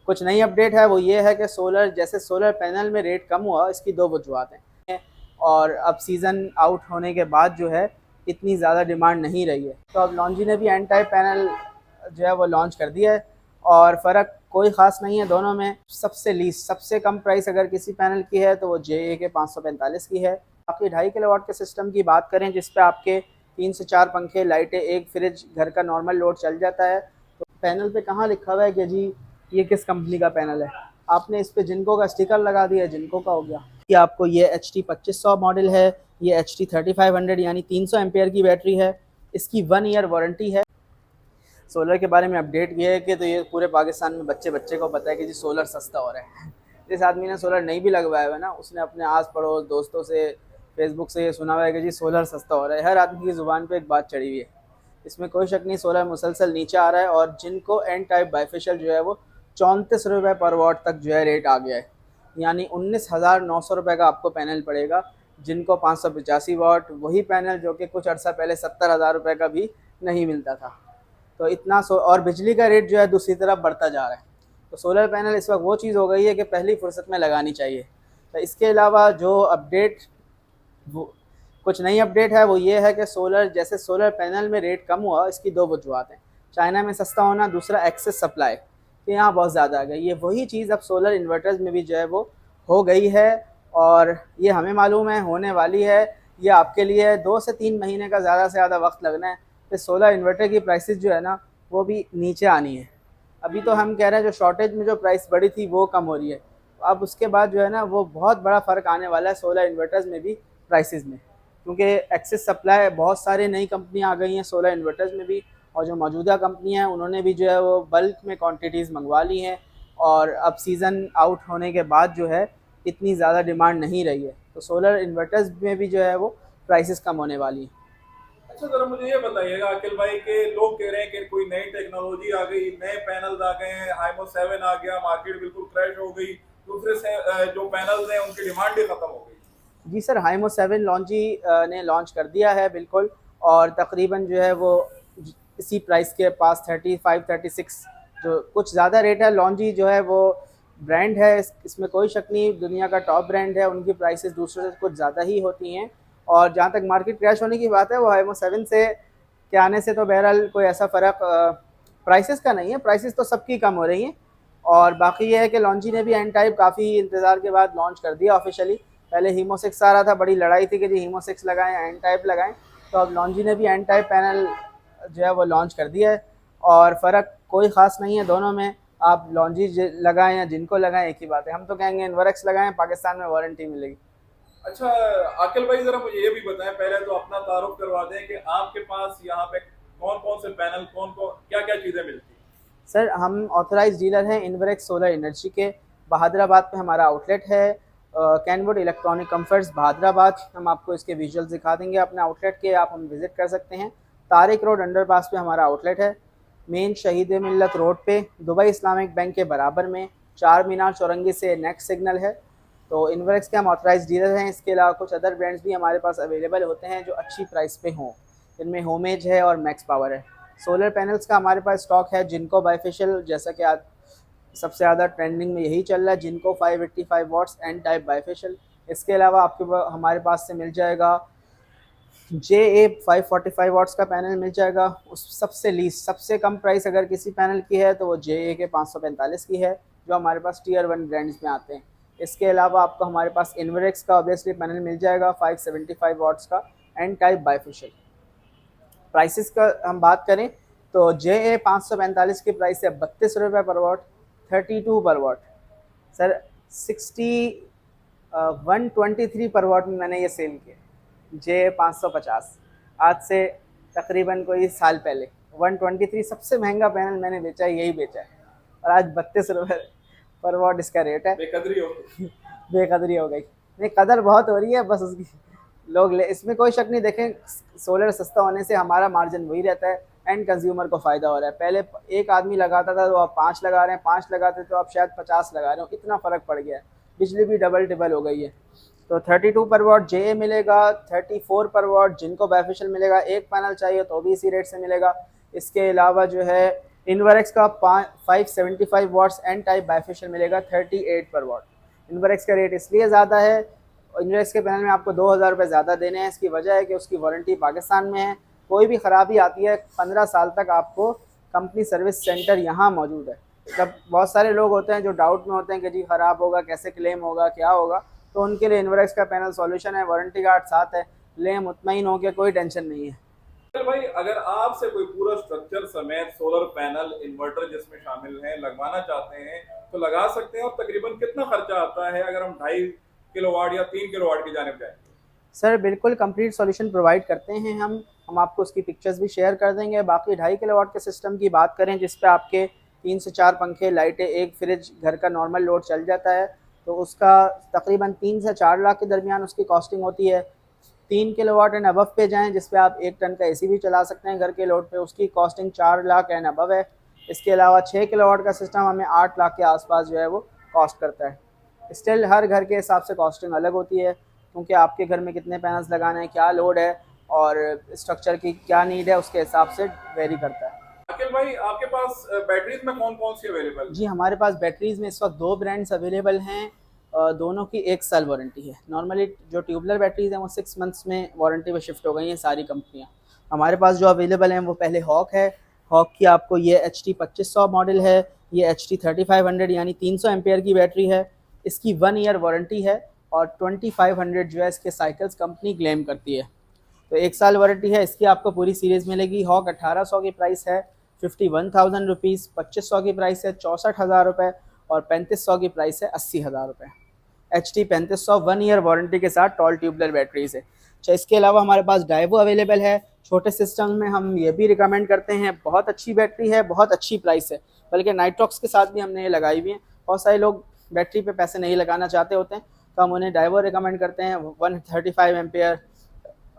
कुछ नई अपडेट है वो ये है कि सोलर पैनल में रेट कम हुआ, इसकी दो वजूहत हैं। और अब सीज़न आउट होने के बाद जो है इतनी ज़्यादा डिमांड नहीं रही है, तो अब लॉन्जी ने भी एन टाइप पैनल जो है वो लॉन्च कर दिया है। और फ़र्क कोई ख़ास नहीं है दोनों में। सबसे कम प्राइस अगर किसी पैनल की है तो वो JA के 545 की है। आपकी 2.5 किलोवाट के सिस्टम की बात करें जिस पे आपके 3 से 4 पंखे, लाइटें, एक फ्रिज, घर का नॉर्मल लोड चल जाता है, तो पैनल पे कहाँ लिखा हुआ है कि जी ये किस कंपनी का पैनल है। आपने इस पे जिनको का स्टिकर लगा दिया, जिनको का हो गया कि आपको ये HT 2500 मॉडल है, ये HT 3500 यानी 300 एम्पेयर की बैटरी है, इसकी 1 ईयर वारंटी है। सोलर के बारे में अपडेट ये है कि तो ये पूरे पाकिस्तान में बच्चे बच्चे को पता है कि जी सोलर सस्ता हो रहा है। जिस आदमी ने सोलर नहीं भी लगवाया हुआ है ना, उसने अपने आस पड़ोस दोस्तों से, फेसबुक से ये सुना हुआ है कि जी सोलर सस्ता हो रहा है। हर आदमी की ज़ुबान पे एक बात चढ़ी हुई है, इसमें कोई शक नहीं। सोलर मुसलसल नीचे आ रहा है और जिनको एन टाइप बाइफेशियल जो है वो 34 रुपये पर वाट तक जो है रेट आ गया है, यानी 19,900 रुपये का आपको पैनल पड़ेगा। जिनको 585 वाट, वही पैनल जो कि कुछ अर्सा पहले 70,000 रुपये का भी नहीं मिलता था। तो और बिजली का रेट जो है दूसरी तरफ बढ़ता जा रहा है। तो सोलर पैनल इस वक्त वो चीज़ हो गई है कि पहली फुर्सत में लगानी चाहिए। तो इसके अलावा जो अपडेट वो कुछ नई अपडेट है वो ये है कि सोलर पैनल में रेट कम हुआ, इसकी दो वजूहत हैं। चाइना में सस्ता होना, दूसरा एक्सेस सप्लाई कि यहाँ बहुत ज़्यादा आ गई। ये वही चीज़ अब सोलर इन्वर्टर्स में भी जो है वो हो गई है, और ये हमें मालूम है होने वाली है। ये आपके लिए 2 से 3 महीने का ज़्यादा से ज़्यादा वक्त लगना है। तो सोलर इन्वर्टर की प्राइसेस जो है ना वो भी नीचे आनी है। अभी तो हम कह रहे हैं जो शॉर्टेज में जो प्राइस बढ़ी थी वो कम हो रही है, अब उसके बाद जो है ना वो बहुत बड़ा फ़र्क आने वाला है सोलर इन्वर्टर्स में भी, प्राइसेस में। क्योंकि एक्सेस सप्लाई, बहुत सारे नई कंपनियां आ गई हैं सोलर इन्वर्टर्स में भी, और जो मौजूदा कंपनियां हैं उन्होंने भी जो है वो बल्क में क्वांटिटीज़ मंगवा ली हैं। और अब सीज़न आउट होने के बाद जो है इतनी ज़्यादा डिमांड नहीं रही है, तो सोलर इन्वर्टर्स में भी जो है वो प्राइसेस कम होने वाली हैं। अच्छा, जरा मुझे ये बताइएगा अखिल भाई के लोग कह रहे हैं कि कोई नई टेक्नोलॉजी आ गई, नए पैनल्स आ गए हैं, हाइमो 7 आ गया, मार्केट बिल्कुल क्रैश हो गई, दूसरे से जो पैनल्स हैं उनकी डिमांड ही खत्म हो गई। जी सर, हाइमो 7 लॉन्ची ने लॉन्च कर दिया है बिल्कुल, और तकरीबन जो है वो इसी प्राइस के पास 35-36 जो कुछ ज़्यादा रेट है। लॉन्जी जो है वो ब्रांड है, इसमें कोई शक नहीं, दुनिया का टॉप ब्रांड है, उनकी प्राइसेस दूसरों से कुछ ज़्यादा ही होती हैं। और जहाँ तक मार्केट क्रैश होने की बात है, वो हाइमो 7 से के आने से तो बहरहाल कोई ऐसा फ़र्क प्राइसेस का नहीं है, प्राइसेस तो सबकी कम हो रही हैं। और बाकी ये है कि लॉन्जी ने भी एन टाइप काफ़ी इंतज़ार के बाद लॉन्च कर दिया ऑफिशियली। पहले हीमो 6 आ रहा था, बड़ी लड़ाई थी कि जी हीमो 6 लगाएं एन टाइप लगाएं, तो अब लॉन्जी ने भी एन टाइप पैनल जो है वो लॉन्च कर दिया है। और फ़र्क कोई ख़ास नहीं है दोनों में। आप लॉन्जी लगाएं या जिनको लगाएं एक ही बात है। हम तो कहेंगे इन्वर्क्स लगाएं, पाकिस्तान में वारंटी मिलेगी। अच्छा अखिल भाई, जरा मुझे ये भी बताएं, पहले तो अपना तारुफ करवा दें कि आपके पास यहाँ पे कौन कौन से पैनल, कौन कौन क्या क्या चीज़ें मिलती हैं। सर, हम ऑथराइज डीलर हैं इन्वर्क्स सोलर एनर्जी के। बहादराबाद में हमारा आउटलेट है, कैनवुड इलेक्ट्रॉनिक कंफर्ट्स बहादराबाद। हम आपको इसके विजुअल्स दिखा देंगे अपने आउटलेट के, आप हम विज़िट कर सकते हैं। तारिक रोड अंडरपास पे हमारा आउटलेट है, मेन शहीद मिल्लत रोड पे, दुबई इस्लामिक बैंक के बराबर में, चार मीनार चौरंगी से नेक्स्ट सिग्नल है। तो इन्वर्क्स के हम ऑथराइज डीलर हैं। इसके अलावा कुछ अदर ब्रांड्स भी हमारे पास अवेलेबल होते हैं जो अच्छी प्राइस पे हों, इनमें होमेज है और मैक्स पावर है। सोलर पैनल्स का हमारे पास स्टॉक है, जिनको बाइफेशियल, जैसा कि आज सबसे ज़्यादा ट्रेंडिंग में यही चल रहा है, जिनको 585 वाट्स एन टाइप बाइफेशियल। इसके अलावा हमारे पास से मिल जाएगा JA 545 वाट्स का पैनल मिल जाएगा। उस सबसे कम प्राइस अगर किसी पैनल की है तो वो JA के 545 की है, जो हमारे पास टियर 1 ब्रांड्स में आते हैं। इसके अलावा आपको हमारे पास इन्वर्क्स का ऑब्वियसली पैनल मिल जाएगा 575 वाट्स का एन टाइप बाइफेशियल। प्राइसेस का हम बात करें तो JA 545 की प्राइस है 32 रुपये पर वाट, 32 पर वाट। सर 123 पर वाट में मैंने ये सेल किया। JA 550 आज से तकरीबन कोई साल पहले 123 सबसे महंगा पैनल मैंने बेचा है, यही बेचा है, और आज 32 रुपये पर वाट इसका रेट है। बेकदरी हो गई। बेकदरी हो गई, नहीं कदर बहुत हो रही है, बस उसकी लोग ले, इसमें कोई शक नहीं। देखें, सोलर सस्ता होने से हमारा मार्जिन वही रहता है, एंड कंज्यूमर को फ़ायदा हो रहा है। पहले एक आदमी लगाता था तो आप 5 लगा रहे हैं, 5 लगाते तो आप शायद 50 लगा रहे हो, इतना फ़र्क पड़ गया है। बिजली भी डबल टिबल हो गई है। तो 32 पर वाट JA मिलेगा, 34 पर वाट जिनको बेनिफिशियल मिलेगा। एक पैनल चाहिए तो भी इसी रेट से मिलेगा। इसके अलावा जो है इनवरक्स का 575 वाट्स एन टाइप बाइफेशियल मिलेगा 38 पर वाट। इनवरक्स का रेट इसलिए ज़्यादा है, इनवरक्स के पैनल में आपको 2000 रुपये ज़्यादा देने हैं। इसकी वजह है कि उसकी वारंटी पाकिस्तान में है, कोई भी ख़राबी आती है 15 साल तक आपको कंपनी सर्विस सेंटर यहाँ मौजूद है। जब बहुत सारे लोग होते हैं जो डाउट में होते हैं कि जी ख़राब होगा, कैसे क्लेम होगा, क्या होगा, तो उनके लिए इनवरक्स का पैनल सॉल्यूशन है। वारंटी कार्ड साथ है, लें मुतमईन हो के, कोई टेंशन नहीं है। भाई अगर आपसे कोई पूरा स्ट्रक्चर समेत सोलर पैनल इन्वर्टर जिसमें शामिल है लगवाना चाहते हैं तो लगा सकते हैं, और तकरीबन कितना खर्चा आता है अगर हम 2.5 किलोवाट या 3 किलोवाट की जानिब जाएं? सर बिल्कुल कंप्लीट सॉल्यूशन प्रोवाइड करते हैं हम आपको उसकी पिक्चर्स भी शेयर कर देंगे। बाकी 2.5 किलोवाट के सिस्टम की बात करें जिस पे आपके 3 से 4 पंखे, लाइटें, एक फ्रिज, घर का नॉर्मल लोड चल जाता है, तो उसका तकरीबन 3 से 4 लाख के दरमियान उसकी कॉस्टिंग होती है। 3 किलोवाट एंड अबव पे जाएँ जिस पे आप 1 टन का एसी भी चला सकते हैं घर के लोड पे, उसकी कॉस्टिंग 4 लाख एंड अबव है। इसके अलावा 6 किलोवाट का सिस्टम हमें 8 लाख के आसपास जो है वो कॉस्ट करता है। स्टिल हर घर के हिसाब से कॉस्टिंग अलग होती है, क्योंकि आपके घर में कितने पैनल्स लगाने हैं, क्या लोड है और स्ट्रक्चर की क्या नीड है, उसके हिसाब से वेरी करता है। अखिल भाई आपके पास बैटरीज में कौन कौन सी अवेलेबल? जी हमारे पास बैटरीज़ में इस वक्त 2 ब्रांड्स अवेलेबल हैं, दोनों की 1 साल वारंटी है। नॉर्मली जो ट्यूबलर बैटरीज़ हैं वो 6 मंथ्स में वारंटी पे शिफ्ट हो गई हैं सारी कंपनियां। हमारे पास जो अवेलेबल हैं वो पहले हॉक है। हॉक की आपको ये HT 2500 मॉडल है, ये HT 3500 यानी 300 एम्पेयर की बैटरी है। इसकी 1 ईयर वारंटी है और 2500 जो है इसके साइकिल्स कंपनी क्लेम करती है, तो 1 साल वारंटी है। इसकी आपको पूरी सीरीज़ मिलेगी। हॉक 1800 की प्राइस है 51,000 रुपीज़, 2500 की प्राइस है 64,000 रुपये और 3500 की प्राइस है 80,000 रुपये। HT 3500 1 ईयर वारंटी के साथ टॉल ट्यूबलर बैटरीज है। अच्छा इसके अलावा हमारे पास डाइवो अवेलेबल है। छोटे सिस्टम में हम ये भी रिकमेंड करते हैं, बहुत अच्छी बैटरी है, बहुत अच्छी प्राइस है, बल्कि नाइट्रॉक्स के साथ भी हमने ये लगाई हुई है। बहुत सारे लोग बैटरी पे पैसे नहीं लगाना चाहते होते हैं, तो हम उन्हें डाइवो रिकमेंड करते हैं। 135 एम्पेयर,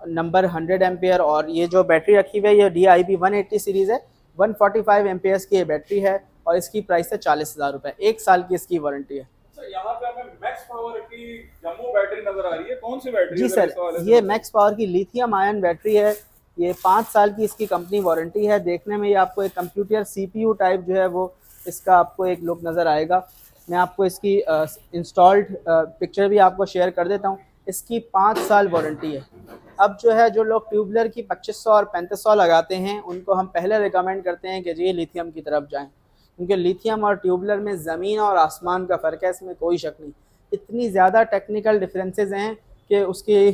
नंबर 100 एम्पेयर, और ये जो बैटरी रखी हुई है ये DIB 180 सीरीज़ है। 145 एम्पेयर्स की ये बैटरी है और इसकी प्राइस है 40,000 रुपये। 1 साल की इसकी वारंटी है। यहाँ पे हमें मैक्स पावर की जम्मू बैटरी नजर आ रही है, कौन सी बैटरी? जी सर, ये मैक्स पावर की लिथियम आयन बैटरी है। ये 5 साल की इसकी कंपनी वारंटी है। देखने में ये आपको एक कंप्यूटर CPU टाइप जो है वो इसका आपको एक लुक नज़र आएगा। मैं आपको इसकी इंस्टॉल्ड पिक्चर भी आपको शेयर कर देता हूँ। इसकी 5 साल वारंटी है। अब जो है जो लोग ट्यूबलर की 2500 और 3500 लगाते हैं उनको हम पहले रिकमेंड करते हैं कि जी लिथियम की तरफ जाएं, क्योंकि लिथियम और ट्यूबलर में ज़मीन और आसमान का फ़र्क है, इसमें कोई शक नहीं। इतनी ज़्यादा टेक्निकल डिफरेंसेस हैं कि उसकी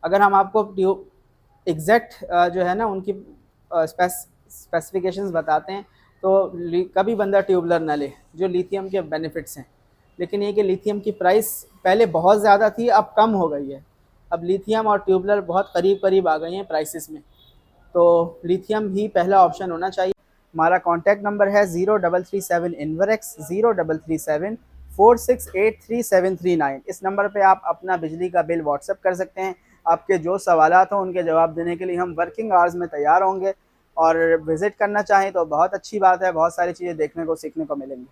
अगर हम आपको एग्जैक्ट जो है ना उनकी स्पेसिफिकेशंस बताते हैं तो कभी बंदा ट्यूबलर ना ले, जो लिथियम के बेनिफिट्स हैं। लेकिन ये कि लिथियम की प्राइस पहले बहुत ज़्यादा थी, अब कम हो गई है। अब लिथियम और ट्यूबलर बहुत करीब करीब आ गई हैं प्राइसेस में, तो लिथियम ही पहला ऑप्शन होना चाहिए। हमारा कॉन्टैक्ट नंबर है 0337 इनवरक्स 0337 4683 इस नंबर पे आप अपना बिजली का बिल व्हाट्सएप कर सकते हैं। आपके जो सवालात हों उनके जवाब देने के लिए हम वर्किंग आवर्स में तैयार होंगे, और विज़िट करना चाहें तो बहुत अच्छी बात है, बहुत सारी चीज़ें देखने को सीखने को मिलेंगी।